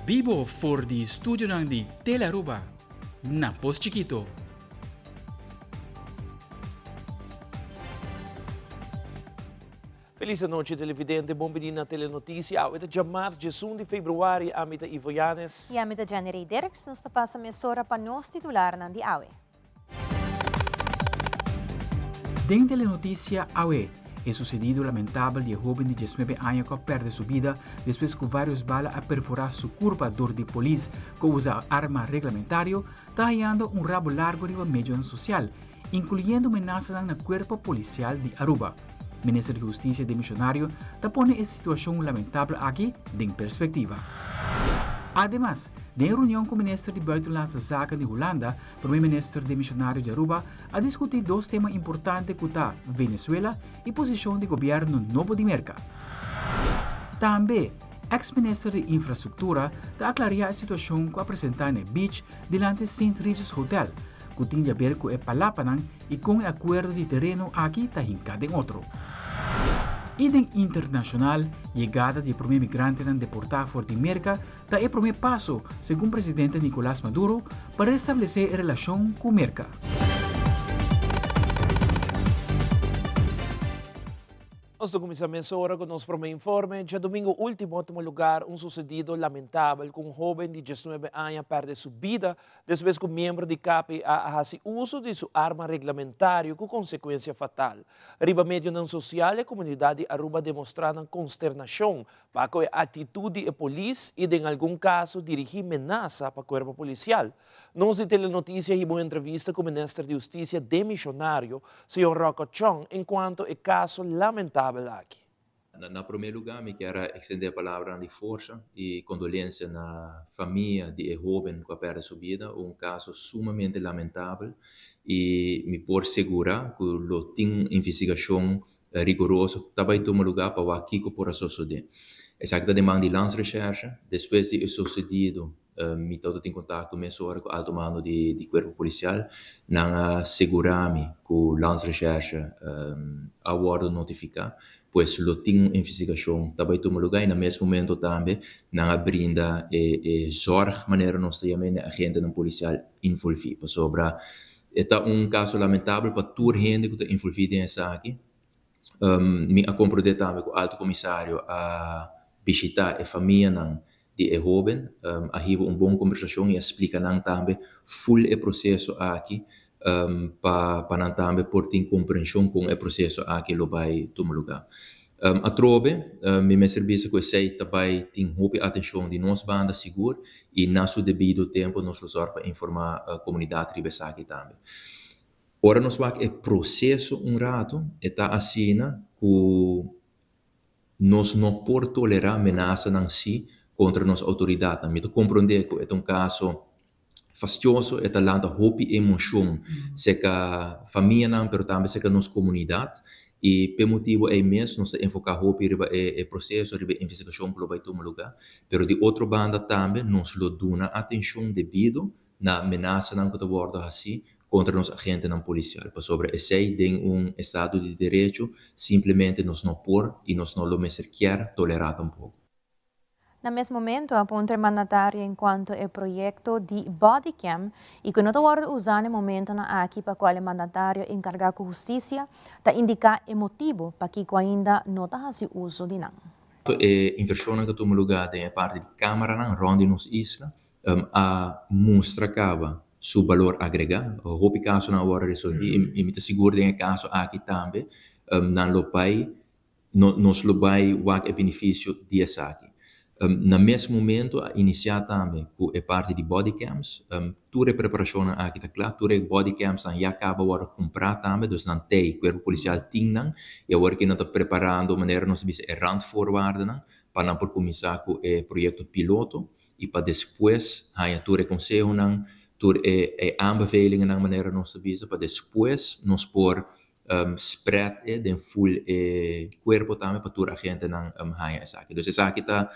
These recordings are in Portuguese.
Vivo for di studio ng di Telaruba. Na Pos Chiquito. Feliz noite, televidente. Bom-vindo na Telenotícia. Ito jamar, 1 de Februari, amita Ivo Yanes. E amita January Dereks, nos tapasa mesora pa nos titular ng di awe. Den Telenotícia AWE, é sucedido lamentável de joven de 19 anos que perde sua vida depois que vários balas a perforar sua curva dor de polícia que usa arma regulamentário, hallando rabo largo de medio social, incluyendo amenazas no cuerpo policial de Aruba. O Ministro de Justiça demissionário pone essa situação lamentável aqui em perspectiva. Además, na reunião com o Ministro de Buitenlandse Zaken de Holanda, o Primeiro-Ministro demissionário de Aruba a discutir dois temas importantes como Venezuela e posição do governo novo de Merca. Também, ex-ministro de Infraestrutura aclaria a situação que apresentou no beach delante de St. Regis Hotel, que tinha a ver com o Palapanan e com o acordo de terreno aqui hincado em outro. E em internacional, chegada de primeiro migrante deportado fora de América é o primeiro passo, segundo o presidente Nicolás Maduro, para restabelecer a relação com a América. Nós começamos agora com o nosso primeiro informe. Já domingo último lugar, sucedido lamentável com um jovem de 19 anos perde sua vida depois que o membro de CAP faz uso de sua arma regulamentar com consequência fatal. Riba médio não social, a comunidade de Aruba demonstrando consternação para com a atitude da polícia e, em algum caso, dirigir ameaça para o corpo policial. Nós de Telenotícia uma entrevista com o Ministro de Justiça demissionário, Sr. Rocco Chong, enquanto o caso lamentável aqui. Na primeiro lugar, me quero estender a palavra de força e condolência na família de jovem que perde sua vida, caso sumamente lamentável e me por segurar que lo tem investigação rigorosa também toma lugar para o aqui que por suceder. Essa que demanda de lance recherche, depois de sucedido, me todo em contato com o alto mando de corpo policial, não assegurar-me que o lance recherche aguardo notificar, pois lo tem investigação também toma lugar e no mesmo momento também não brinda zorg maneira nós temos a agente não policial envolvido sobre é caso lamentável para toda gente que está envolvida nessa aqui. Me acompanhei também com o alto comissário a visitar a família de jovem, a ter boa conversação e explicar também full o processo aqui para também por ter compreensão com o processo aqui lo vai tomar lugar. A trove, me serviço que sei também tem muita atenção de nossa banda segura e na seu devido tempo nós resolvemos para informar a comunidade ribesa aqui também. Ora nós vamos o processo rato está assim que nós não podemos tolerar ameaça em si contra nossa autoridade. Nós compreender que é caso fastidioso, é talanta hope emoção, seja família não, mas também seja nossa comunidade. E por motivo é mesmo nós enfocar hope riba é processo, riba investigação que vai tomar lugar. Pero de outra banda também nós lo dona atenção devido na ameaça não que aborda assim contra os agentes não policiais. Sobre esse em estado de direito, simplesmente nós não por e nós não lo quer tolerar pouco. No mesmo momento, aponta o mandatário enquanto o projeto de bodycam e que não está usando no momento na aqui para qual o mandatário encarregado com justiça está indicar o motivo para que ainda não está fazendo uso de não. A inversão que toma lugar da parte de câmara na ronda nos isla a mostra cava seu valor agregado. O caso na hora resolver e me seguro de caso aqui também não lo pai nos lo pai o benefício de essa aqui. No mesmo momento, iniciar também com a parte de bodycams, toda a preparação aqui está clara, toda a bodycams já acaba agora comprar também, então não tem, o corpo policial tem, e agora que não está preparando de maneira nós vamos randvoorwaarden, para não por começar com o projeto piloto, e para depois, toda a conselho, toda a aanbevelingen de maneira nós vamos, para depois nós por spread de full corpo também para toda a gente não essa aqui. Então, essa aqui está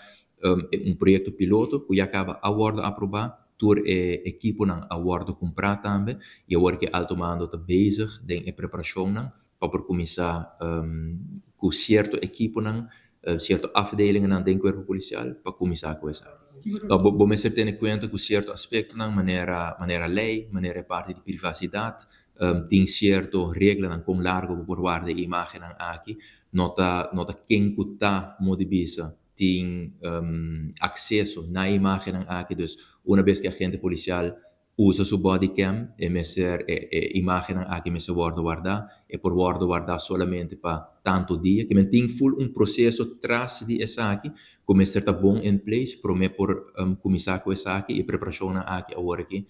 projeto piloto que já acaba agora aprovar, toda a equipe não agora comprar também, e agora que alto mando está bezig em preparação para começar com certo equipe não certas afdelingen dentro do corpo policial para começar com essa. Vamos ter em conta que certo aspecto na maneira lei, maneira parte de privacidade, tem certo regra com largo por guardar imagem aqui, nota quem que está modibisa tem acesso na imagem aqui, dus uma vez que a agente policial usa sua body cam e meter imagem aqui meter guardar e por guardar solamente para tanto dia que tem full processo tras de essa aqui como está bom em place por começar com essa aqui e preparação aqui agora que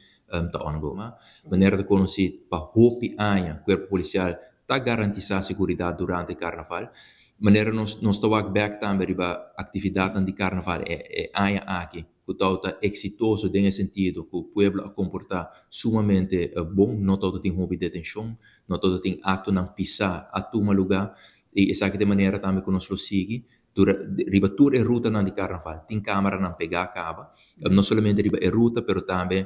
tá ongoing maneira de conhecer para hopi aia corpo policial tá garantizar a segurança durante o carnaval maneira nós estamos back também para atividade de carnaval aia aqui que está exitoso nesse sentido que o povo a comportar sumamente bom, não todo tem hobby de detenção, não todo tem ato não pisar a tuma lugar e essa de maneira também que nós lo sigue riba toda a ruta de carnaval tem câmera não pegar acaba não somente riba a ruta, pero também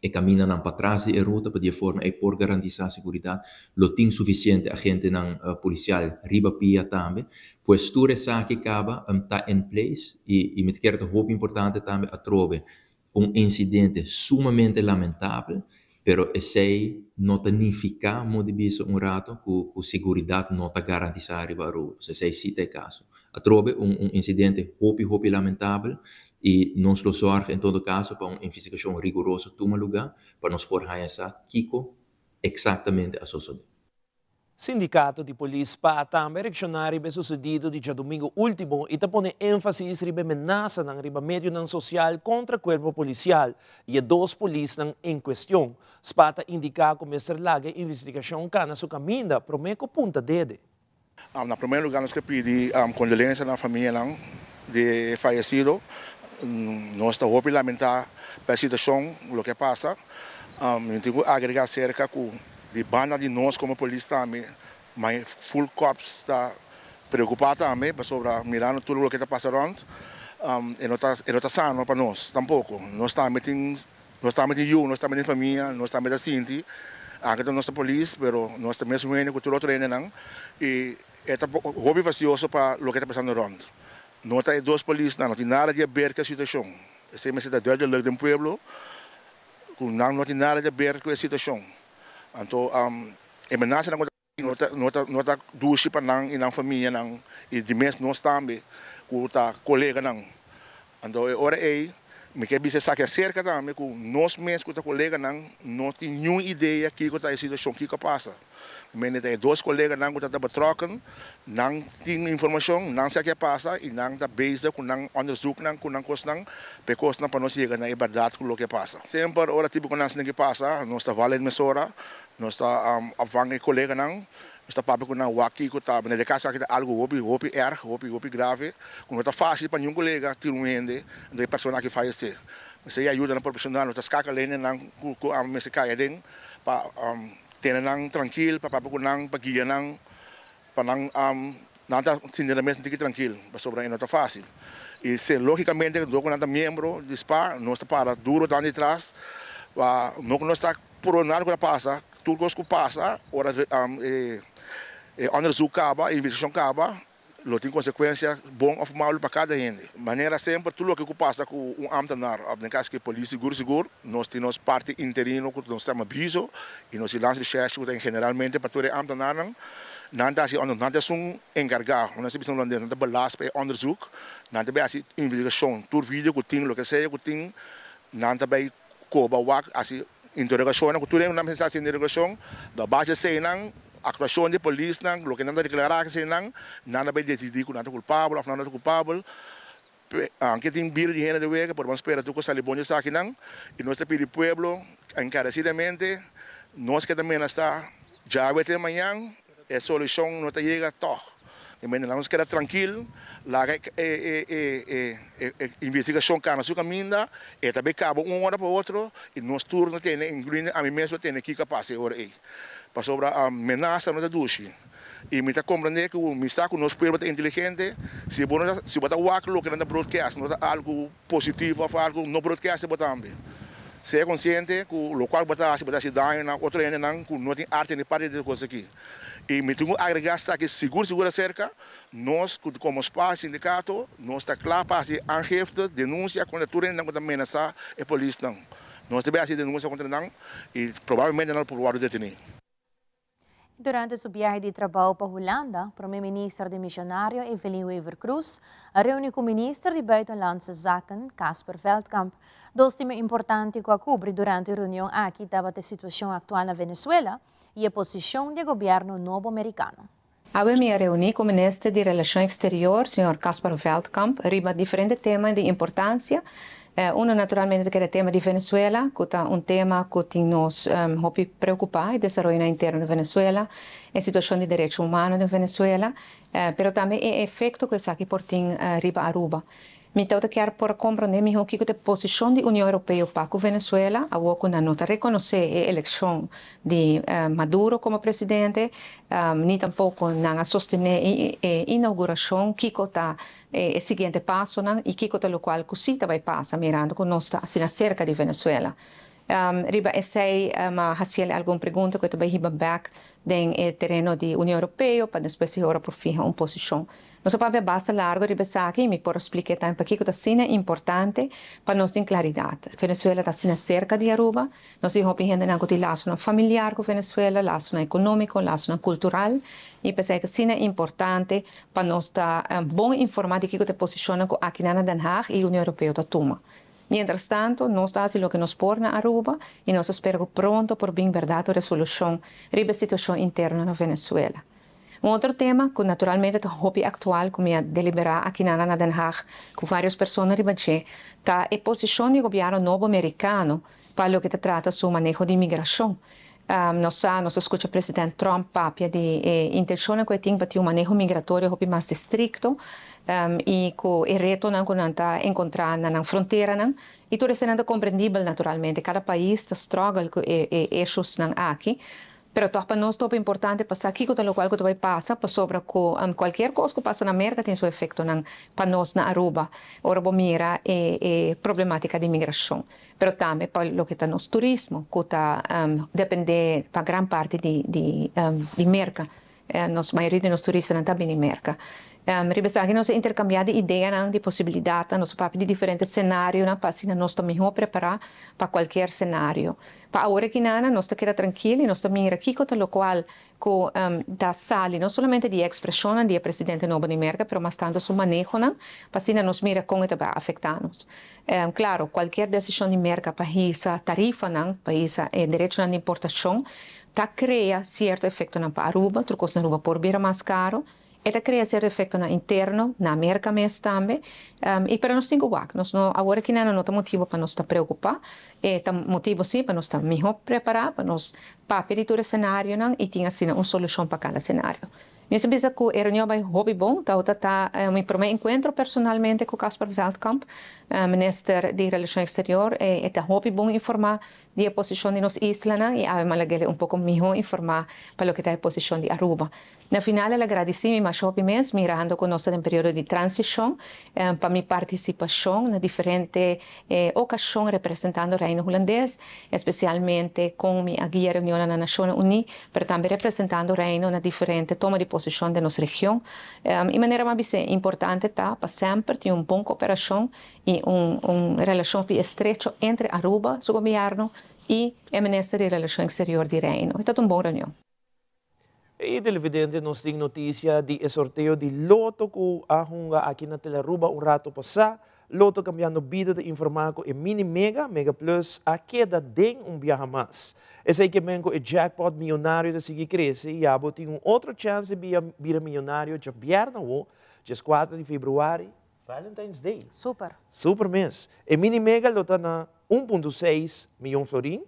e caminha para trás da ruta para de forma e por garantizar a segurança lo tem suficiente agente não policial riba pia também pois tudo essa que acaba está em place e me quero muito importante também a trove incidente sumamente lamentável pero esse não significa modifica rato que segurança não está garantizada riba a ruta se esse é caso a trove incidente hopi lamentável e nós lo sorge em todo caso para uma investigação rigorosa toma lugar para nós por essa Kiko exatamente a suceder. Sindicato de polícia para também reaccionar ao sucedido de domingo último e põe ênfase na ameaça na meio social contra o corpo policial e dois polícias em questão. Spata indicar começar a investigação que na sua caminho prometo ponta dede. Na primeiro lugar, nós pedimos condolência na família de falecido. Nós estamos lamentar a situação, o que passa. Eu tenho que agregar cerca de banda de nós como polícia também, mas full corps está preocupado também sobre mirando tudo o que está passando. E não está sano para nós, tampouco. Nós estamos em família, nós estamos em Sinti, aqui da nossa polícia, mas nós também somos com todo o treino, e é hobby vacioso para o que está passando around. Não tem dois polícias, não tem nada de ver com a situação. Essa é uma cidade de do povo, não tem nada de ver com a situação. Então, a ameaça não está duas para a família, e de mês nós também, com os colegas. Então, agora me quer dizer que cerca também, com nós mesmos, com os colegas, não tem nenhuma ideia que está a situação, que passa. Mas tem dois colegas que estão betrokken, não tem informação, não sei o que passa, e não está bezig com não onderzoek, com não costa, para nós chegar na verdade com o que passa. Sempre, hora tipo com nós que passa, nós está valendo mesora, nós está avangando colega nós está papo com não aqui que está, na casa que algo hobby grave, quando está fácil para nenhum colega ter ende da pessoa que falece. Você ajuda na profissional, nós está escalando não com a mesa caia dentro para ter nang tranquilo para não para guiar nang para não tá sinceramente que tranquilo para sobre não tá fácil e se logicamente do com nada membro de SPA não está para duro lá de trás não está por nada que passa tudo que passa ora onderzoek acaba investigação acaba lo tem consequência bom ou mal para cada gente. Maneira sempre tudo o que passa com ambtenaar, na caso que polícia seguro, nós temos parte interino que nós temos aviso e nós lançamos recherche que generalmente para todo ambtenaar não é encarregado, nós precisamos de não belast para onderzoek, não é assim investigação, tudo vídeo que tem, o que seja que tem, não é coba wak assim interrogação, que tudo é uma mensagem de interrogação, da base sei não actuação de polícia, o que não está declarado que não vai decidir que não é culpável ou não é culpável. Anche tem bir de gente de vega, por vamos esperar que sale bom de aqui não. E nós te pedimos pueblo encarecidamente, nós que também está já vai ter amanhã, a solução não está chega toch. E menos nós queda tranquilo, lá investigação cá na sua caminho, e também acaba uma hora para outra, e nós turno tem, incluindo a mim mesmo tem que capaz agora aí. Para sobre a ameaça não é duche e me está compreender que o mistake nós podemos ser inteligente se botar o aquilo que não é broadcast não é algo positivo ou algo não broadcast também se é consciente que o local botar se dá na outra ainda não tem arte nem parte de coisa aqui E me tenho que agregar que seguro cerca, nós, como espaço sindicato, nós está claro para fazer aangifte, denúncia contra tudo que não ameaçar a polícia não. Nós também fazemos denúncia contra não e provavelmente não por o detenido. Durante seu viagem de trabalho para a Holanda, o primeiro-ministro de Missionário, Evelyn Wever Cruz, reuniu com o ministro de Buitenlandse Zaken, Casper Veldkamp. Dois temas importantes que cobre durante a reunião aqui estava a situação atual na Venezuela e a posição do governo novo americano. Eu me reuni com o ministro de Relações Exteriores, Sr. Casper Veldkamp, riba diferentes temas de importância. Uno naturalmente que é o tema de Venezuela, que é tema que nos preocupa, o desenvolvimento interno de Venezuela, a situação de direitos humanos de Venezuela, mas também o efeito que está aqui por riba Aruba. Então, eu quero compreender melhor que a posição da União Europeia para a Venezuela, a que não reconhecer a eleição de Maduro como presidente, nem tampouco não sostener a inauguração que está o seguinte passo e que está o qual cosita vai passar mirando que nós está assim cerca de Venezuela. Riba essay hacer alguma pergunta que também riba back den terreno de União Europeia para depois se ora por fija uma posição. Nós para basta largo riba aqui me por explicar também porque que está importante para nós ter claridade. Venezuela está sendo cerca de Aruba, nós estamos pensando em que laço familiar com Venezuela, laço econômico, laço cultural e pensei que está importante para nós estar bom informado de que se posiciona aqui na Den Haag e a União Europeia está toma. Mientras tanto, nós estamos fazendo o que nos põe na Aruba e nós esperamos pronto por bem verdade a resolução da situação interna na Venezuela. Outro tema que naturalmente é hobby atual, como é deliberar aqui na Den Haag, com várias pessoas ribache, está a posição do governo novo americano para o que trata do manejo de imigração. Nós escutamos o presidente Trump papia de intenção que tem para ter um manejo migratório mais estricto e que o reto não está encontrando na fronteira não e tudo isso é compreendível naturalmente cada país está struggle com issues não aqui pero para nós é importante passar aqui com o qual que vai passar para sobre qualquer coisa que passa na América tem seu efeito para nós na Aruba ora vamos mirar a problemática de imigração pero também para o que está no turismo que está depende para grande parte de merca a maioria dos turistas não está bem em merca Ribesagi nós intercambiamos ideias de possibilidades, nós falamos de diferentes cenários, para assim nós estamos melhor preparados para qualquer cenário. Para agora que nós estamos tranquilos, nós estamos aqui com o qual da sala, não somente de expressão do presidente novo de América, mas tanto seu manejo, para assim nós mira como isso vai afetar-nos. Claro, qualquer decisão de merca para essa tarifa, para esse direito de importação, cria certo efeito para Aruba, trocou-se na Aruba por vir mais caro, Eta cria certo efeito na interno, na América mesmo também, e para nós tem que nós não agora que não tem motivo para nós estar preocupar, tem motivo sim para nós estar melhor preparados, para nós papel o cenário não e tinha assim uma solução para cada cenário. Nesse bisa que a reunião vai hobby bom, meu primeiro encontro personalmente com Casper Veldkamp, ministro de Relações Exteriores, é hobby bom informar de a posição de nos islas e a malagele pouco melhor informar para o que está a posição de Aruba. Na final, eu agradeci mais hobby mesmo, mirando com nós em período de transição, para minha participação na diferentes ocasiões representando o Reino Holandês, especialmente com minha guia reunião na Nações Unidas, mas também representando o Reino na diferentes toma de posição de nossa região. De maneira mais importante para sempre ter uma boa cooperação e uma relação estreita entre Aruba, seu governo, e o Ministro de Relações Exteriores do Reino. É uma boa reunião. E televidente nos tem notícia de sorteio de loto que ahunga aqui na Teleruba rato passado. Loto cambiando vida de informar com mini mega plus a queda de viaje mais. Esse que vem com o jackpot milionário de seguir cresce e abo tem outra chance de vir milionário de viernes, dia 4 de fevereiro, Valentine's Day. Super mês. E mini mega lota na 1,6 milhão florim.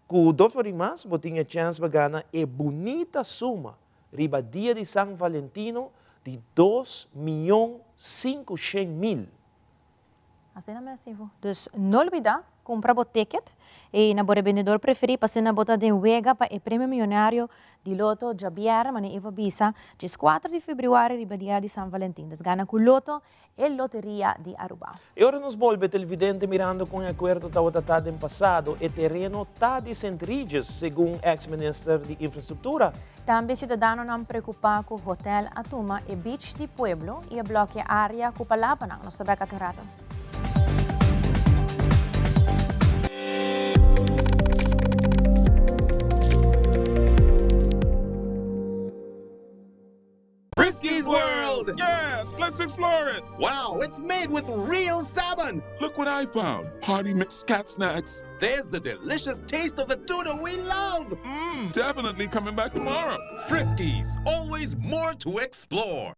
Com 2 florim mais, você tem a chance de ganhar a bonita suma, riba dia de São Valentino, de 2.500.000. Assim é mesmo. Dus não olvidar compra o ticket e na bora vendedor preferi passar na bota de wega para o prêmio milionário de loto Javier, mas Eva Bisa, dia 4 de fevereiro, riba dia de San Valentín. Desgana com loto e loteria de Aruba. E ora nos volve televidente mirando com o acordo da outra em passado, e terreno está de Centriges, segundo ex-ministro de Infraestrutura. Também cidadãos não preocupam com o hotel Atuma e beach de Pueblo e a bloqueia a área com Palapanang, no Sabeca Carato. Frisky's World! Yes, let's explore it! Wow, it's made with real salmon! Look what I found. Hearty mixed cat snacks. There's the delicious taste of the tuna we love! Definitely coming back tomorrow. Frisky's, always more to explore.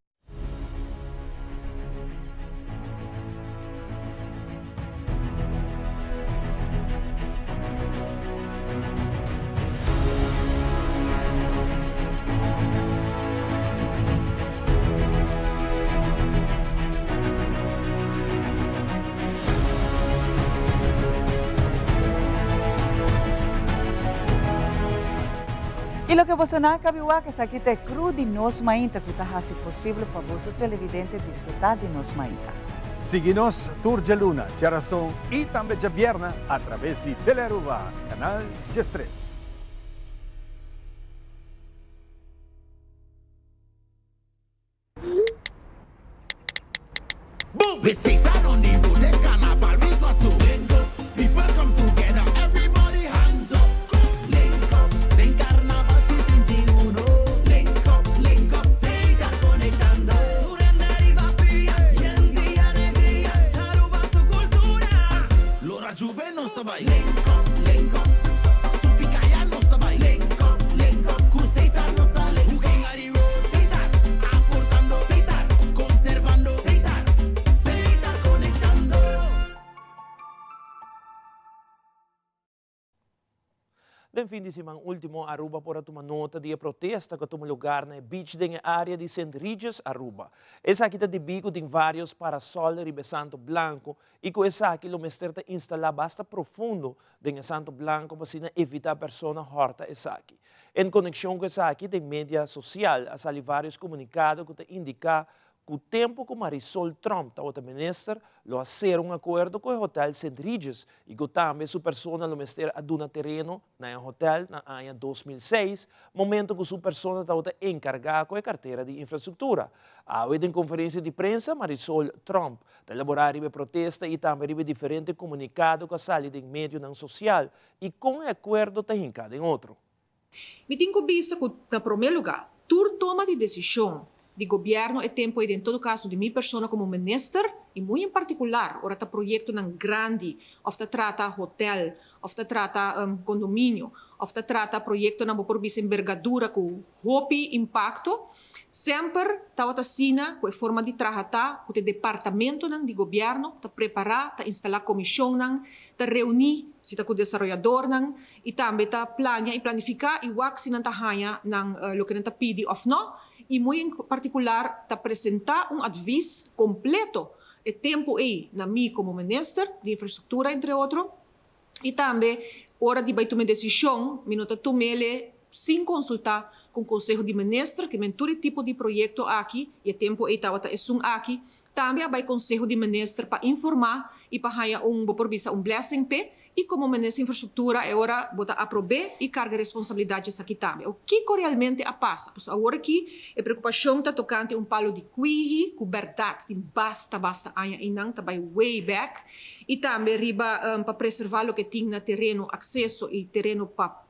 Y lo que vos cabiwa que es aquí te cru de nos mainta que está así posible para vos televidentes disfrutar de nos mainta. Síguenos Turja Luna, Charason y también Javierna a través de Telearuba, canal G3. We sit down on the road, let's carnival, we got to link up. People come together, everybody hands up. Link up, then carnaval City 21. Link up, se está conectando. Aruba su cultura. Lora Juve no está by. Link up, Supicaya no está by. Link up, Cuseta no está link. Cooking at the road, Seta, aportando, Seta, conservando, Seta. Den fim de semana último, Aruba por uma nota de protesta que toma lugar na beach da área de Centriges, Aruba. Essa aqui está de bico tem vários parasols de Santo Blanco e com essa aqui o mestre está instalado bastante profundo de Santo Blanco para assim evitar a pessoa horta essa aqui. Em conexão com essa aqui, tem mídia social, há vários comunicados que indicam que o tempo que Marisol Trump, a outra ministra, lo hacer acordo com o hotel Centriges e que também sua pessoa lo mestre aduna terreno na hotel na ano 2006, momento que sua pessoa está encarregada com a carteira de infraestrutura. Em conferência de prensa, Marisol Trump está elaborando protesta e também diferente comunicado que sai em meio não social e com o acordo está hincado em outro. Me tenho visto que, em primeiro lugar, tur toma de decisão de governo é tempo e em todo caso de minha pessoa como ministro e muito em particular ora tá projeto nang grande of ta trata hotel of ta trata condomínio of ta trata projeto na por bis envergadura com hopi impacto sempre tava ta sina com forma de tratar com o departamento nang de governo ta preparar ta instalar comissão nang ta reunir se ta com desenvolvedor nang e também ta plania e planificar e wax nang ta hanya nang lo que nang ta pidi of no e muito em particular ta apresentar aviso completo de tempo aí na mim como ministro de infraestrutura entre outros e também hora de tomar decisão minuto tomele sem consultar com o conselho de ministros que menture tipo de projeto aqui e tempo aí tava aqui também vai conselho de ministros para informar e para ganhar por visa blessing pe e como ministro de infraestrutura é hora botar aprovar e carga responsabilidade essa aqui também. O que realmente passa? Pois agora aqui a preocupação está tocante palo de cuihi, com verdade, tem basta anha inang, tá way back e também riba para preservar o que tem na terreno acesso e terreno para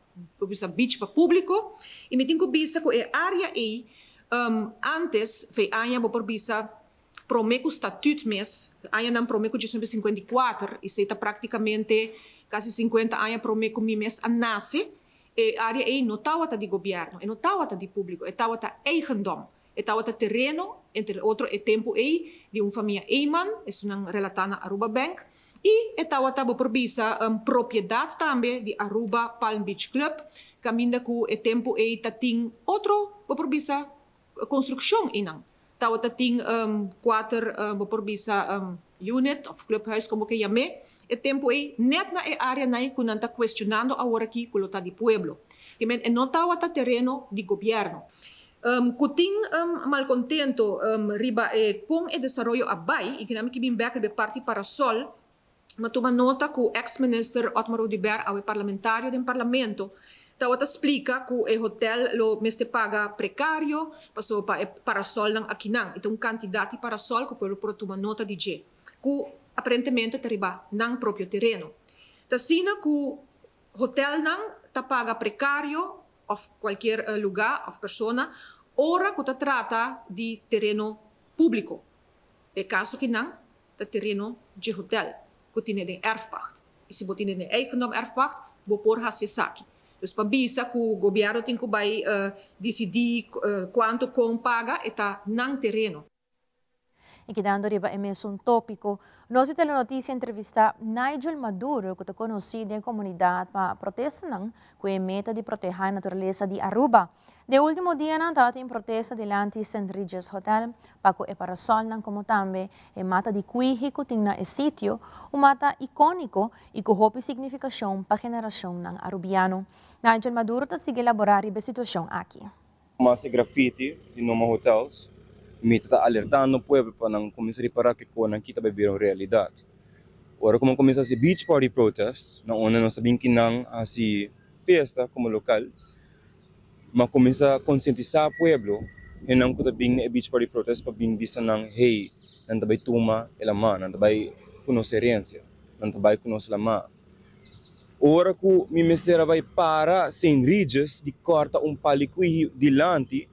beach para público e me tenho vista que a área aí antes foi anha por visa promeco estatuto mês, anha não promeco de 1954 e se está praticamente quase 50 anos promeco mi mês a nasce e área aí não estava de governo, não estava de público, estava de eigendom, estava de terreno, entre outro é tempo aí de família Eyman, isso não relatana Aruba Bank e estava de por visa propriedade também de Aruba Palm Beach Club, caminha com é tempo aí tem outro por visa construção inang. Tawat ating 4 por visa unit of clubhuis, como que llame, e tempo aí, net na área na que não está questionando agora aqui, com o de pueblo. Que men, não está o terreno de governo. Kuting malcontento riba com o desenvolvimento abai, e que nami que bem back de parte para sol, mas toma nota que o ex-minister Otmar Udiber, o parlamentário do parlamento, Tawata explica que o hotel lo meste paga precário, passou para sol ng akinang. Itong quantidade para sol que pelo por tomar nota de G. Que aparentemente teriba ng próprio terreno. Tasina que hotel nang ta paga precário of qualquer lugar of persona, ora que ta trata de terreno público. E caso que nang ta terreno de hotel, que tiene de erfpacht. E se botin de eigendom erfpacht, bo por hasesaki. Dus pabisa que o governo tem que decidir quanto com paga está nang terreno. E quedando arriba em um tópico, nós temos a notícia entrevista Nigel Maduro, que é conhecido em comunidade para protestar com a meta de proteger a natureza de Aruba. De último dia, estava em protesta diante do St. Regis Hotel, para que o parasol como também a mata de cuiji que tem no sítio, um mata icônico e que houve significação para a geração arubiano. Nigel Maduro está seguindo elaborar a situação aqui. Mas graffiti em uma hotels, me está alertando o povo para não começar a reparar que quando kita vai virar realidade. Ora como começa a beach party protest, na onde nós sabemos que não há festa como local, mas começa a conscientizar o povo e não que também a beach party protest para bem bisa não hey, não vai tuma elama, não vai conhecer herança, não vai conhecer lama. Ora que mi mesera vai para St. Regis de corta palicuí dilante,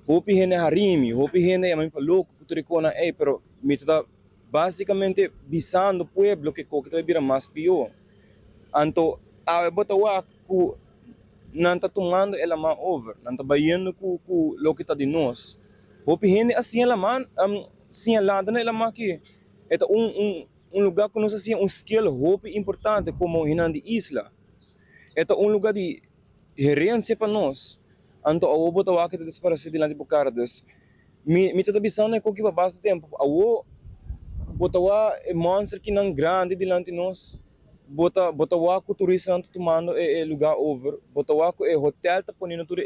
hopi hene harimi, hopi hene yaman pa louco, puturicona pero mi está basicamente bisando o pueblo que coqueta vai virar mais pior. Anto a botawa ku não está tomando ela man over, não está baiando ku lo que está de nós. Hopi hene assim ela man, sim ela na ela man que é lugar que nós assim skill hopi importante como hinan de isla. É lugar de herência para nós. Anto awo botawa kita disparasi dilante Bucardas. Mi tá bisando ko que basta tempo. Awo botawa monster que não grande dilante nós. Botawa ko turista não tomando lugar over. Botawa ko hotel tá ponindo tudo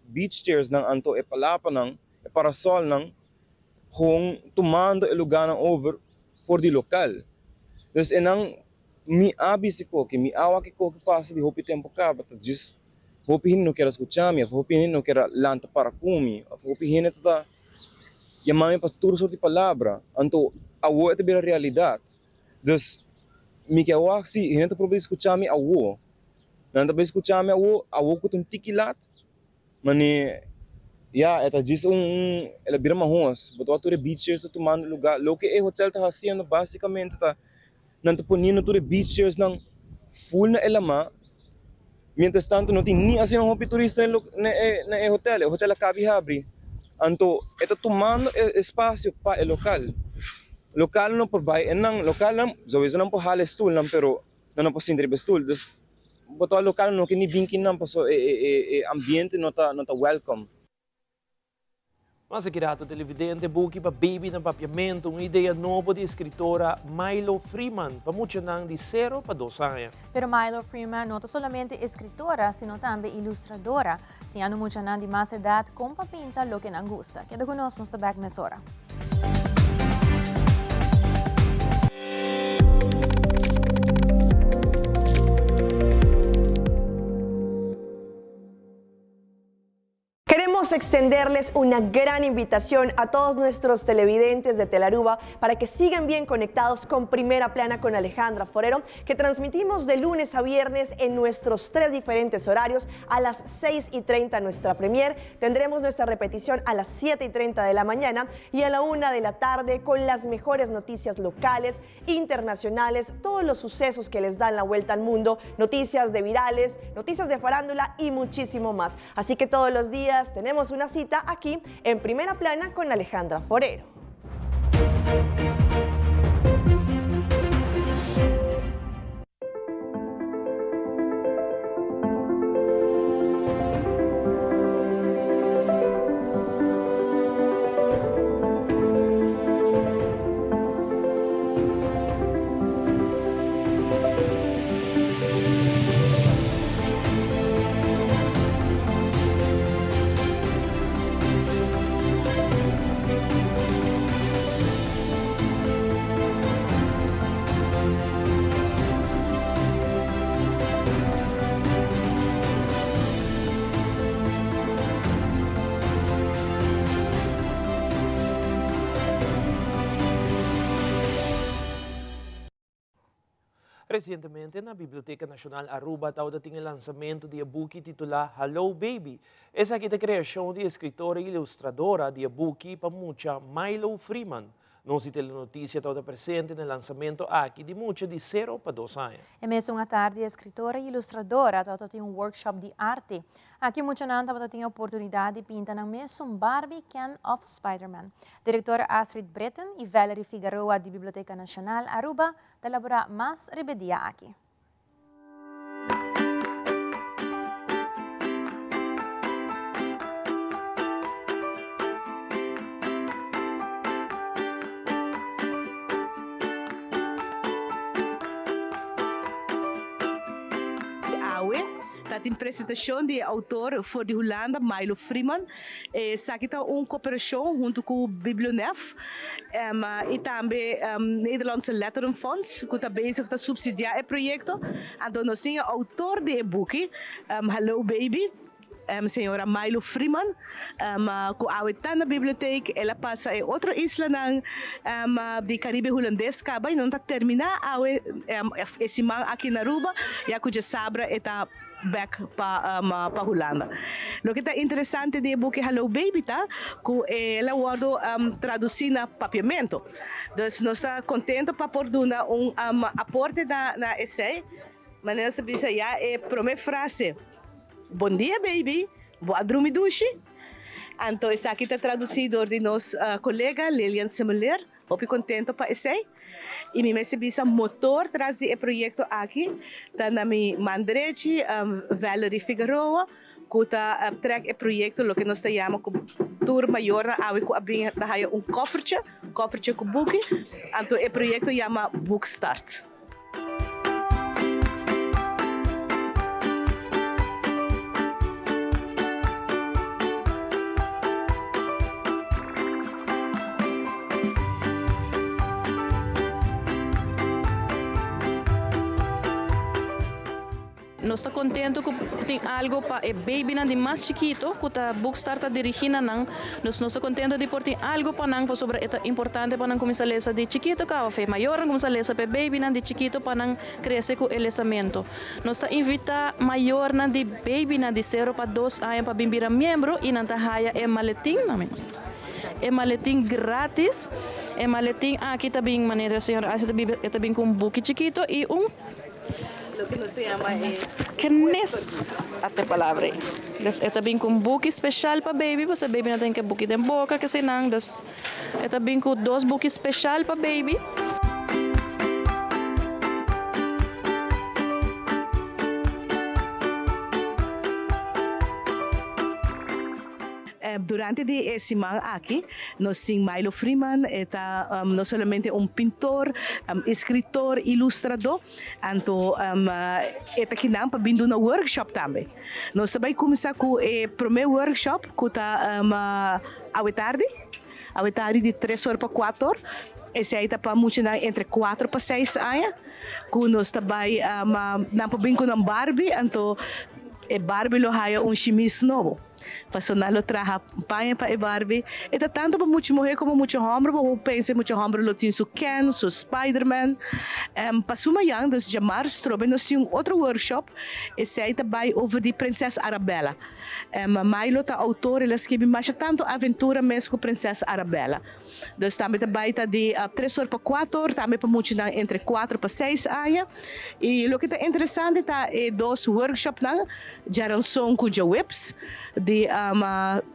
beach chairs nang anto palapa nang parasol nang hong tomando lugar nang over for the local. Dus enang mi abisi ko que mi awa que passa de hopi tempo cá, but just hopi hin no quer escuchar me, hopi hin no quer lanta para comi, hopi hin tá chamando para tudo sorte de palavra, anto awo é a realidade. Dus mi que awa se hin tá proberar escuchar me awo, não tá escuchar me awo com tiquilat, mane ya é just ela vira marrons, botou tudo beaches tá tomando lugar, lo que é hotel tá fazendo basicamente tá nanto ponindo tudo beaches nang full na elama. Mientras tanto, não tem nem assim um turista no hotel. O hotel acaba de abrir. Então, está tomando espaço para o local. O local não provide, não local não, talvez não pode haler stool, não, pero não pode sentir stool. Então, o local não tem nem vinkin não, porque o ambiente não está welcome. Mas aqui rato televidente, buki para baby na papiamento, uma ideia nova de escritora Milo Freeman, para muitos de 0 para 2 anos. Pero Milo Freeman não é somente escritora, sino também ilustradora, sendo muitos de mais idade com para pintar o que não gosta. Queda conosco nesta back mesora. Queremos extenderles una gran invitación a todos nuestros televidentes de Telaruba para que sigan bien conectados con Primera Plana con Alejandra Forero, que transmitimos de lunes a viernes en nuestros 3 diferentes horarios. A las 6:30 nuestra premier, tendremos nuestra repetición a las 7:30 de la mañana y a la 1 de la tarde con las mejores noticias locales, internacionales, todos los sucesos que les dan la vuelta al mundo, noticias de virales, noticias de farándula y muchísimo más. Así que todos los días tenemos una cita aquí en Primera Plana con Alejandra Forero. Recentemente, na Biblioteca Nacional Aruba, tauda tinha lançamento de e-book titulado Hello Baby. Essa aqui é a criação de escritora e ilustradora de e-book para mucha Milo Freeman. Nossa telenotícia toda presente no lançamento aqui de mucha de 0 para 2 anos. É mesmo uma tarde, a escritora e ilustradora tem um workshop de arte. Aqui muita gente tem a oportunidade de pintar na mesmo Barbie Can of Spider-Man. Diretora Astrid Breton e Valerie Figueroa de Biblioteca Nacional Aruba elaborar mais rebedia aqui. Em apresentação de autor for de Holanda, Milo Freeman, sakita cooperação junto com o Biblionef e também Nederlandse Letterenfonds, que está bezig te subsidiar o projeto. Então nós temos autor de e-book, Hello Baby, senhora Milo Freeman, que está na biblioteca, ela passa em outra isla de Caribe holandês, acaba e não está terminar esse man aqui na Aruba, já que já sabe está back para Holanda. O que é interessante de book Hello Baby tá, que ela guardo traduzir na papiamento. Então nós estamos contentes para pôr aporte na essay, mas nós sabemos já é a primeira frase. Bom dia, baby. Boa dormiduche. Então, isso aqui está traduzido de nosso colega Lilian Semeler. Muito contente para isso. E me recebeu motor traz o projeto aqui. Está na minha mandreche, Valerie Figueroa, que está traz o projeto, o que nós chamamos de tour maior, que abrir cofre com book. Então, o projeto chama Book Start. Nós estamos contentes que tem algo para o baby de mais chiquito, que a Bookstart está dirigindo. Nós estamos contentes de ter algo para nós, sobre é importante para nós começar a ler de chiquito, que é maior, começar a ler para o baby de chiquito, para nós crescer com o lesamento. Nós estamos invitando maior de baby de 0 para 2 anos para vir membro e nós estamos maletim. É maletim grátis, é maletim aqui também maneira senhora, está bem com um book chiquito e Lo que nos llama Knes, até palavra. É também com book especial para baby, porque baby não tem que book de boca, que senão, é também com 2 book especial para baby. Durante esse ano aqui, nós temos Milo Freeman, não somente pintor, escritor, ilustrador, então está aqui para vir um workshop também. Nós também começamos com o primeiro workshop, que está à tarde de 3 horas para 4 horas. Esse aí está para muito entre 4 para 6 anos, que nós também para vir com um Barbie, então Barbie lo haya chimis novo. Personal traja panha para Barbie. E tanto para muitos mulheres como muitos homens, eu penso muitos homens lo tinham Ken, Spider-Man. Para suma yang, dus de março, trobe nós tínhamos outro workshop. Esse aí também over de Princesa Arabella. Milo tá autor, ele escreve mais tanto aventura mesmo com Princesa Arabella. Dus também está de 3 horas para 4 horas, também para muitos entre 4 para 6 anos. E o que é interessante é 2 workshops, já são com os webs, de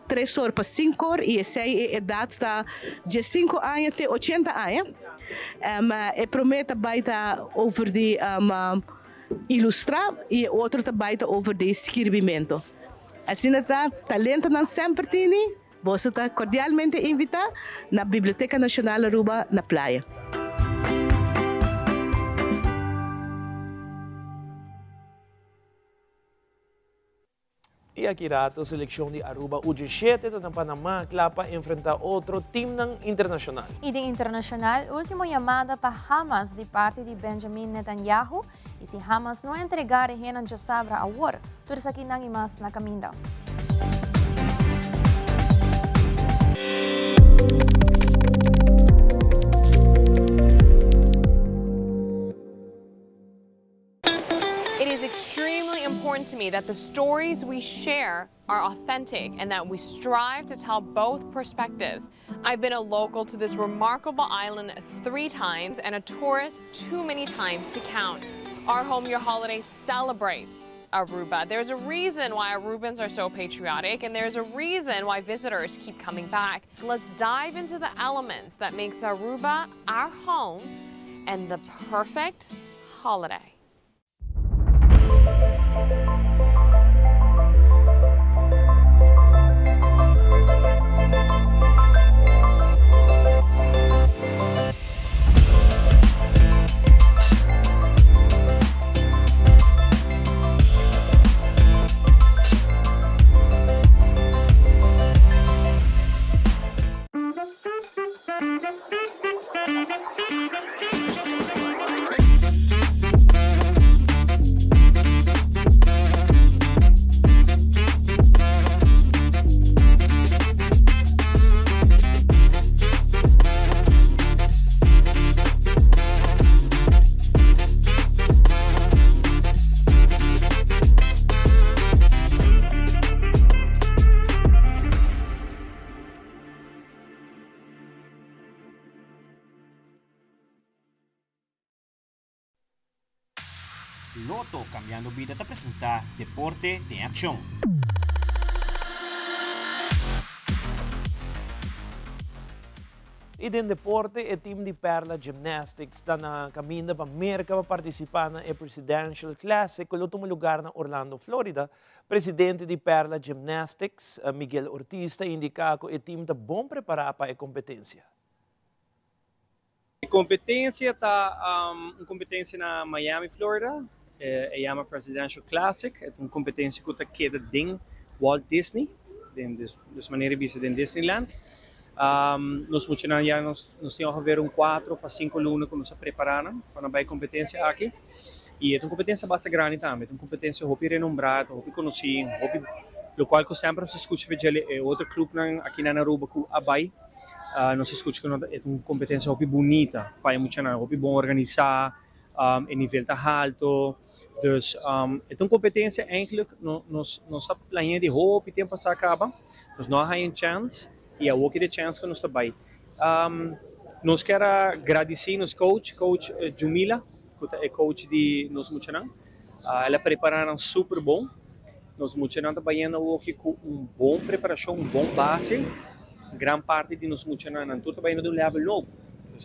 3 horas para 5 horas, e essa idade está de 5 anos até 80 anos. E promete também over de ilustrar, e outro também over de escrevimento. Assim está, talento não sempre tem. Você está cordialmente invitado na Biblioteca Nacional Aruba, na praia. E aqui rato, a seleção de Aruba U17 na Panamá, clapa enfrentar outro time internacional. E de internacional, última chamada para Hamas de parte de Benjamin Netanyahu. E se Hamas não entregar a Renan Jasabra a war, tudo isso aqui não mais na caminho. It is extremely important to me that the stories we share are authentic and that we strive to tell both perspectives. I've been a local to this remarkable island 3 times and a tourist too many times to count. Our Home Your Holiday celebrates Aruba. There's a reason why Arubans are so patriotic, and there's a reason why visitors keep coming back. Let's dive into the elements that makes Aruba our home and the perfect holiday. Loto Cambiando Vida te presenta Deporte de Acción. E din deporte, o time de Perla Gymnastics está na caminho para América para participar na Presidential Classic, no último lugar na Orlando, Florida. Presidente de Perla Gymnastics, Miguel Ortiz, indica que o time está bom preparado para a competência. A competência está uma competência na Miami, Florida. É chama Presidential Classic. É uma competência que queda dentro Walt Disney, de maneira vista dentro Disneyland. Nós temos que haver 4 para 5 alunos que nos preparam para a competência aqui. E é uma competência bastante grande também. É uma competência muito renombrada, muito conhecida, o qual eu sempre se escuta é outro clube aqui na Aruba que Abai. Nós escutamos que é uma competência muito bonita, muito bom organizar, em nível alto. Dus é uma competência eigenlijk nós planejamos de roupa e tempo para acabar. Nós não temos chance e é outra chance que nós estamos aí. Nós queremos agradecer nosso coach Jumila, que é coach de nós muchanan. Ela prepara super bom. Nós muchanan trabalhando aqui com bom preparação, bom base. Gran parte de nós muchanan tudo trabalhando de level novo.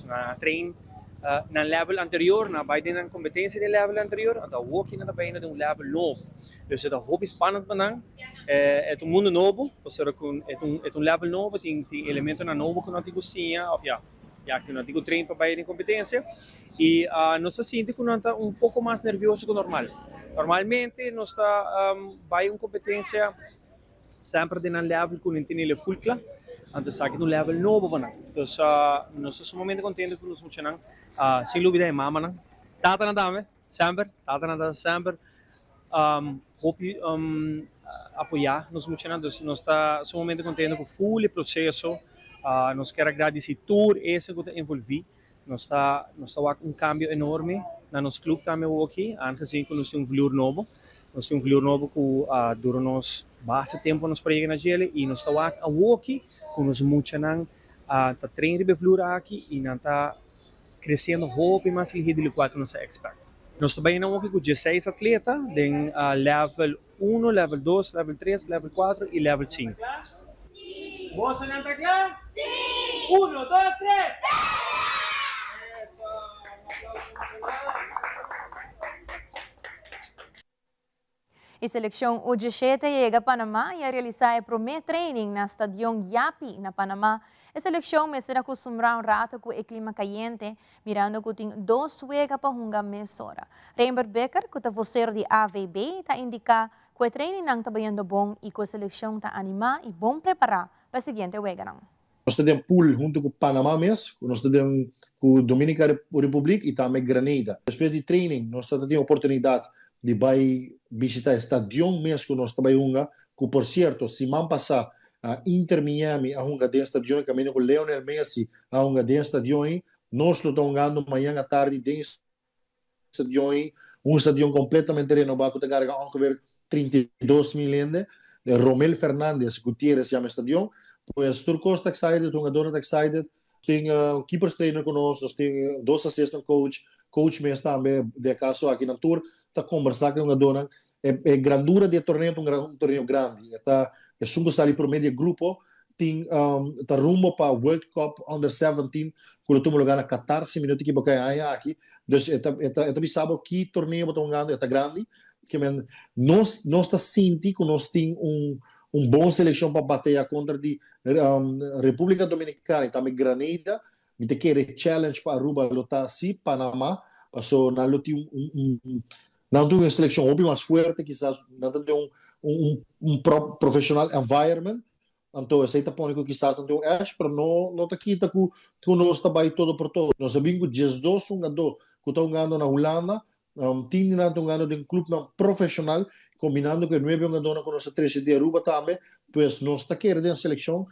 Na trein na level anterior, na bij de competência de level anterior, até o aqui na trabalhando de level novo. Dus é hobby spannend para é mundo novo, é level novo, tem elemento na novo que não tem cozinha, ou que não tem treino para de competência. E nós sentimos que nós está pouco mais nervioso que o normal. Normalmente nós está vai competência sempre de level que não tem full class. Então, aqui no level novo, então, nós somos muito contentes com os funcionários. Sem dúvida, é mama, tata na dame, sempre, apoiar nos funcionários. Nós somos muito contentes com o full processo. Nós queremos agradecer tudo isso que está envolvido. Nós temos cambio enorme no nosso clube também aqui, antes de nós temos valor novo. Nós temos valor novo que dura nos bastante tempo nos projetos na gele e nós estamos aqui com os muchanan tá treinando valor aqui e não tá crescendo roupa mais ligeiro do que nós é expert. Nós trabalhamos aqui com 16 atletas em level 1, level 2, level 3, level 4 e level 5. ¿Vos en claro? ¡Sí! 1, 2, 3. A seleção U17 chega a Panamá e a realizar o primeiro training na Estadião Yapi, na Panamá. A seleção me será acostumada um rato com o clima quente, mirando que tem 2 suegas para uma mesora. Reinbert Becker, que é voceiro de AVB, está indica que o training não está bem bom e que a seleção está animada e bom preparada para o seguinte wega. Nós temos pool junto com o Panamá mesmo, nós temos com a Dominicana República e também Grenada. Depois de training, nós temos a oportunidade de visitar o estadião mesmo que nós trabalhamos, que por certo, semana passada, Inter Miami a um dentro estadião, caminho com Lionel Messi a um dentro estadião, nós estamos jogando amanhã à tarde dentro estadião, estadio completamente renovado que carga ongeveer 32.000 lende. Romel Fernandes Gutierrez llama estadio. Pues Turco está excited, un adorno está excited. Tem keepers trainer conosco, tem 2 assistant coach mesmo também, de caso aqui na tour, está conversando com a dona. É grandura de torneio, um torneio grande. É sungo sali por meio de grupo, tem tá rumo para World Cup Under 17, quando tu lugar na 14 minutos que boca aqui. Então, bisabo que torneio botou é grande, que nós está sentindo que nós tem bom seleção para bater contra a República Dominicana e também Granada. Me tem que challenge para Aruba, lutar assim, Panamá. Passou na luta não tem uma seleção óbvio mais forte, quizás não tem professional environment. Então, essa está pondo que quizás não tem mas não está aqui que nós está bem todo por todo. Nós sabemos que 12 que estão ganhando na Holanda, time não estão ganhando de clube não profissional, combinando que 9 jogadores com nossa 13 de Aruba também, pues nós está querendo a seleção,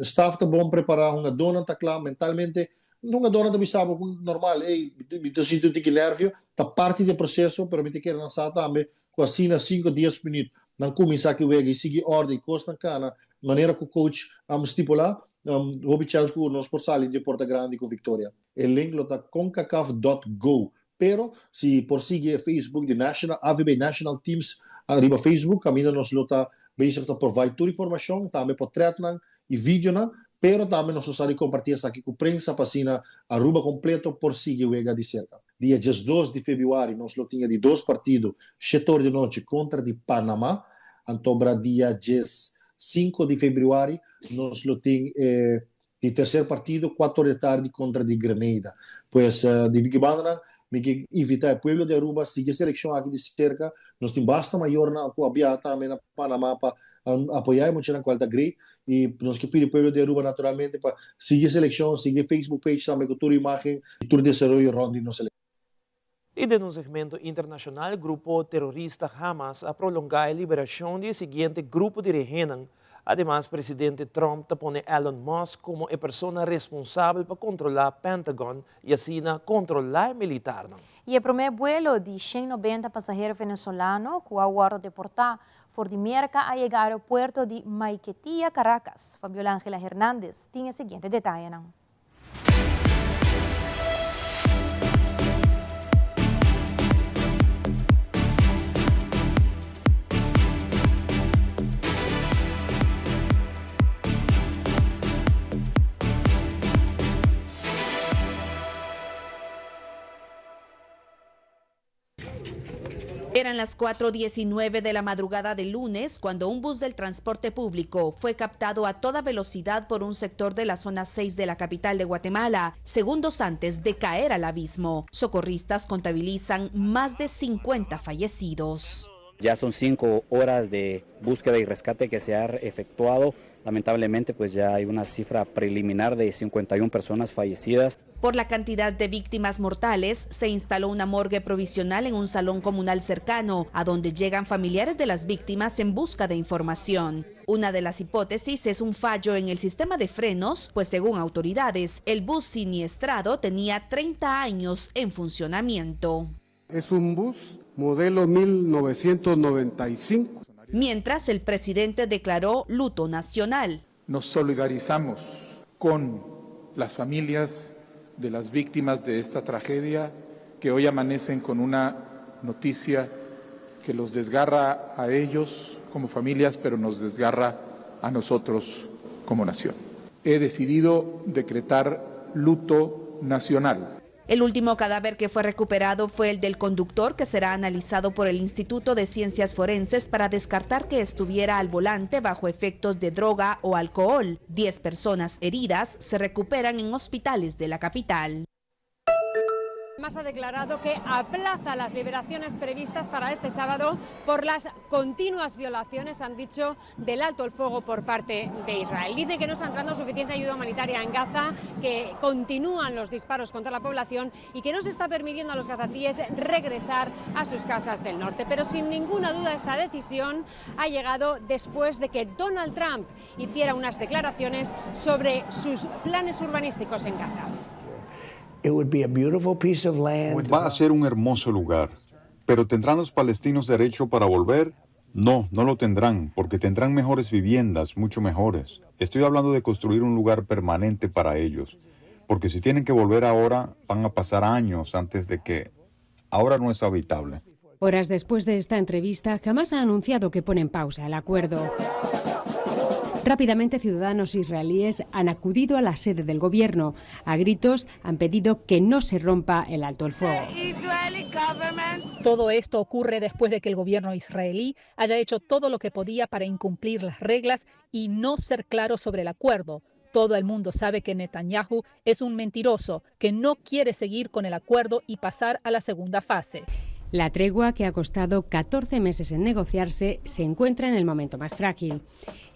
staff está bom preparar uma dona está claro mentalmente, uma dona também sabe normal, me sinto de nervio, está parte do processo, para me ter que lançar também, com assim 5 10 minutos, não começar que o seguir ordem, costa cana, maneira que o coach estipular, hobby challenge com nós por sair de Porta Grande com Victoria. O link está concacaf.go. Pero se por seguir Facebook de National AVB National Teams arriba Facebook, caminho nos lota bem certo provide toda informação, também por treinar e vídeo na, pero também nós usar e compartilhar isso aqui com a prensa para Aruba completo por seguir o de cerca. Dia 12 de fevereiro nós tinha de 2 partidos, 7 de noite contra de Panamá, antobra dia 5 de fevereiro nós tem de terceiro partido 4 de tarde contra de Granada. Pues de Vigibandana me que evitar o povo de Aruba seguir a seleção aqui de cerca, nós temos basta maior na Coabia também na Panamá para apoiar muito na qualidade great e nós que pedir o povo de Aruba naturalmente para seguir a seleção, seguir a Facebook page também com toda a imagem e todo o desenvolvimento ronde na seleção. E de um segmento internacional, o grupo terrorista Hamas a prolongar a liberação do seguinte grupo de Rehenan. Además, presidente Trump pone Elon Musk como a persona responsable para controlar o Pentagon e assim controlar o militar. E o primeiro vuelo de 190 passageiros venezolanos que aguardam deportar por de Merca a chegar ao aeroporto de Maiquetía, Caracas. Fabiola Ángela Hernández tem o seguinte detalhe. Eran las 4:19 de la madrugada del lunes cuando un bus del transporte público fue captado a toda velocidad por un sector de la zona 6 de la capital de Guatemala, segundos antes de caer al abismo. Socorristas contabilizan más de 50 fallecidos. Ya son 5 horas de búsqueda y rescate que se ha efectuado. Lamentablemente, pues ya hay una cifra preliminar de 51 personas fallecidas. Por la cantidad de víctimas mortales, se instaló una morgue provisional en un salón comunal cercano, a donde llegan familiares de las víctimas en busca de información. Una de las hipótesis es un fallo en el sistema de frenos, pues según autoridades, el bus siniestrado tenía 30 años en funcionamiento. Es un bus modelo 1995. Mientras, el presidente declaró luto nacional. Nos solidarizamos con las familias de las víctimas de esta tragedia que hoy amanecen con una noticia que los desgarra a ellos como familias, pero nos desgarra a nosotros como nación. He decidido decretar luto nacional. El último cadáver que fue recuperado fue el del conductor, que será analizado por el Instituto de Ciencias Forenses para descartar que estuviera al volante bajo efectos de droga o alcohol. 10 personas heridas se recuperan en hospitales de la capital. Hamas ha declarado que aplaza las liberaciones previstas para este sábado por las continuas violaciones, han dicho, del alto el fuego por parte de Israel. Dicen que no está entrando suficiente ayuda humanitaria en Gaza, que continúan los disparos contra la población y que no se está permitiendo a los gazatíes regresar a sus casas del norte. Pero sin ninguna duda esta decisión ha llegado después de que Donald Trump hiciera unas declaraciones sobre sus planes urbanísticos en Gaza. Va a ser un hermoso lugar. Pero ¿tendrán los palestinos derecho para volver? No, no lo tendrán, porque tendrán mejores viviendas, mucho mejores. Estoy hablando de construir un lugar permanente para ellos, porque si tienen que volver ahora, van a pasar años antes de que... Ahora no es habitable. Horas después de esta entrevista, Hamás ha anunciado que pone en pausa el acuerdo. Rápidamente, ciudadanos israelíes han acudido a la sede del gobierno. A gritos han pedido que no se rompa el alto el fuego. Todo esto ocurre después de que el gobierno israelí haya hecho todo lo que podía para incumplir las reglas y no ser claro sobre el acuerdo. Todo el mundo sabe que Netanyahu es un mentiroso, que no quiere seguir con el acuerdo y pasar a la segunda fase. La tregua, que ha costado 14 meses en negociarse, se encuentra en el momento más frágil.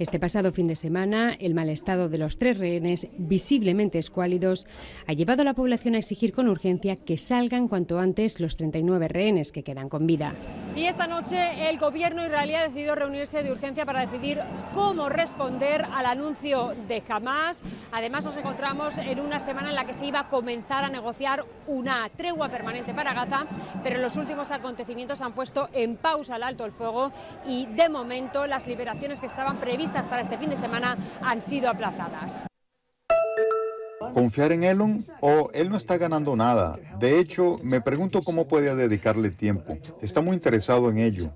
Este pasado fin de semana, el mal estado de los 3 rehenes, visiblemente escuálidos, ha llevado a la población a exigir con urgencia que salgan cuanto antes los 39 rehenes que quedan con vida. Y esta noche el gobierno israelí ha decidido reunirse de urgencia para decidir cómo responder al anuncio de Hamás. Además, nos encontramos en una semana en la que se iba a comenzar a negociar una tregua permanente para Gaza, pero en los últimos acontecimientos han puesto en pausa el alto el fuego y de momento las liberaciones que estaban previstas para este fin de semana han sido aplazadas. ¿Confiar en Elon? Él no está ganando nada. De hecho, me pregunto cómo puede dedicarle tiempo. Está muy interesado en ello.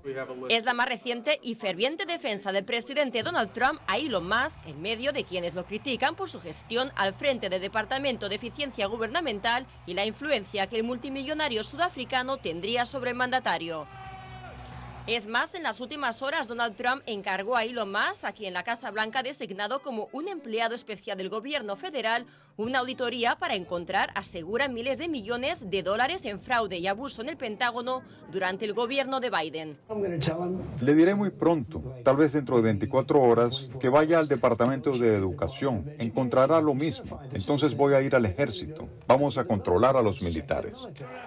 Es la más reciente y ferviente defensa del presidente Donald Trump a Elon Musk en medio de quienes lo critican por su gestión al frente del Departamento de Eficiencia Gubernamental y la influencia que el multimillonario sudafricano tendría sobre el mandatario. Es más, en las últimas horas Donald Trump encargó a Elon Musk, a quien la Casa Blanca ha designado como un empleado especial del gobierno federal, una auditoría para encontrar, asegura, miles de millones de dólares en fraude y abuso en el Pentágono durante el gobierno de Biden. Le diré muy pronto, tal vez dentro de 24 horas, que vaya al Departamento de Educación. Encontrará lo mismo. Entonces voy a ir al ejército. Vamos a controlar a los militares.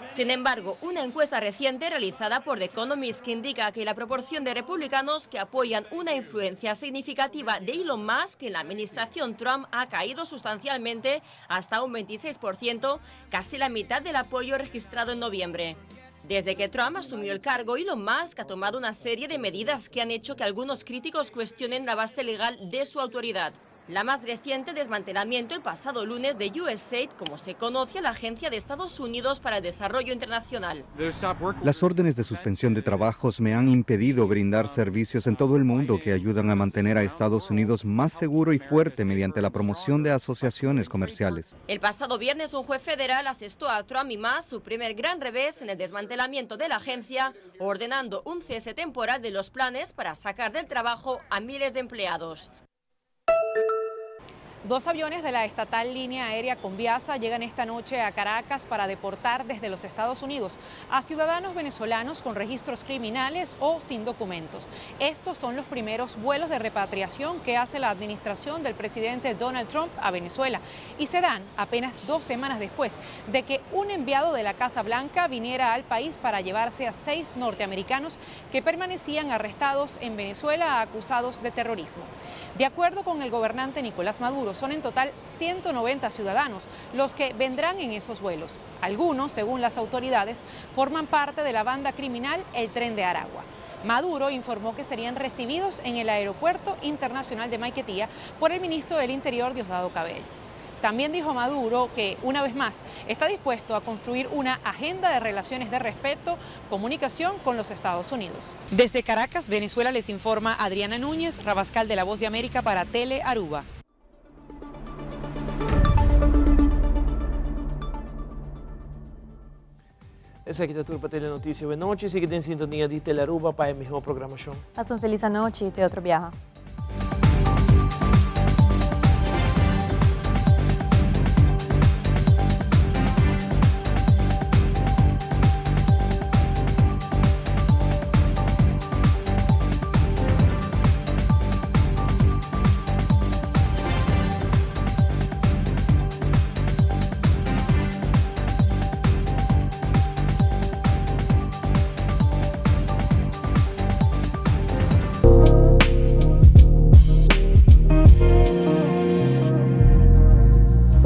Sin embargo, una encuesta reciente realizada por The Economist que indica que la proporción de republicanos que apoyan una influencia significativa de Elon Musk en la administración Trump ha caído sustancialmente hasta un 26%, casi la mitad del apoyo registrado en noviembre. Desde que Trump asumió el cargo, Elon Musk ha tomado una serie de medidas que han hecho que algunos críticos cuestionen la base legal de su autoridad. La más reciente, desmantelamiento el pasado lunes de USAID, como se conoce a la Agencia de Estados Unidos para el Desarrollo Internacional. Las órdenes de suspensión de trabajos me han impedido brindar servicios en todo el mundo que ayudan a mantener a Estados Unidos más seguro y fuerte mediante la promoción de asociaciones comerciales. El pasado viernes, un juez federal asestó a Trump y Musk su primer gran revés en el desmantelamiento de la agencia, ordenando un cese temporal de los planes para sacar del trabajo a miles de empleados. 2 aviones de la estatal línea aérea Conviasa llegan esta noche a Caracas para deportar desde los Estados Unidos a ciudadanos venezolanos con registros criminales o sin documentos. Estos son los primeros vuelos de repatriación que hace la administración del presidente Donald Trump a Venezuela y se dan apenas 2 semanas después de que un enviado de la Casa Blanca viniera al país para llevarse a 6 norteamericanos que permanecían arrestados en Venezuela acusados de terrorismo. De acuerdo con el gobernante Nicolás Maduro, son en total 190 ciudadanos los que vendrán en esos vuelos. Algunos, según las autoridades, forman parte de la banda criminal El Tren de Aragua. Maduro informó que serían recibidos en el Aeropuerto Internacional de Maiquetía por el ministro del Interior, Diosdado Cabello. También dijo Maduro que, una vez más, está dispuesto a construir una agenda de relaciones de respeto, comunicación con los Estados Unidos. Desde Caracas, Venezuela, les informa Adriana Núñez, Rabascal de La Voz de América para Tele Aruba. Essa aqui é a turma para Telenotícia de noite. Siga em sintonia de Telearuba para a melhor programação. Passa uma feliz noite e até outro viaje.